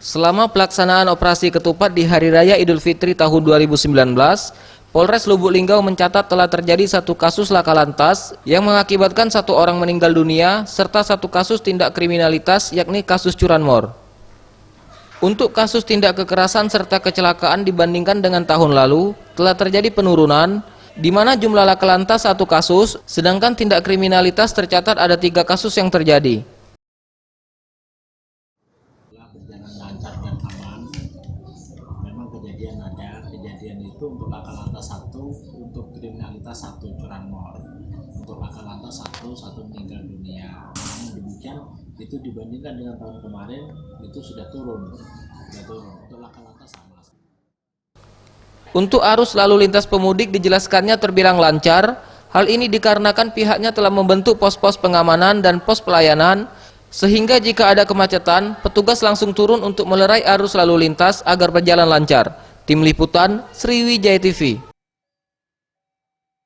Selama pelaksanaan operasi ketupat di Hari Raya Idul Fitri tahun 2019, Polres Lubuk Linggau mencatat telah terjadi satu kasus laka lantas yang mengakibatkan satu orang meninggal dunia serta satu kasus tindak kriminalitas yakni kasus curanmor. Untuk kasus tindak kekerasan serta kecelakaan dibandingkan dengan tahun lalu telah terjadi penurunan, di mana jumlah laka lantas satu kasus, sedangkan tindak kriminalitas tercatat ada 3 kasus yang terjadi. Berjalan lancar dan aman. Memang kejadian itu untuk laka lantas 1, untuk kriminalitas 1, curanmor. Untuk laka lantas 1 meninggal dunia. Namun demikian itu dibandingkan dengan tahun kemarin itu sudah turun. Untuk laka lantas sama. Untuk arus lalu lintas pemudik dijelaskannya terbilang lancar. Hal ini dikarenakan pihaknya telah membentuk pos-pos pengamanan dan pos pelayanan, sehingga jika ada kemacetan, petugas langsung turun untuk melerai arus lalu lintas agar berjalan lancar. Tim Liputan, Sriwijaya TV.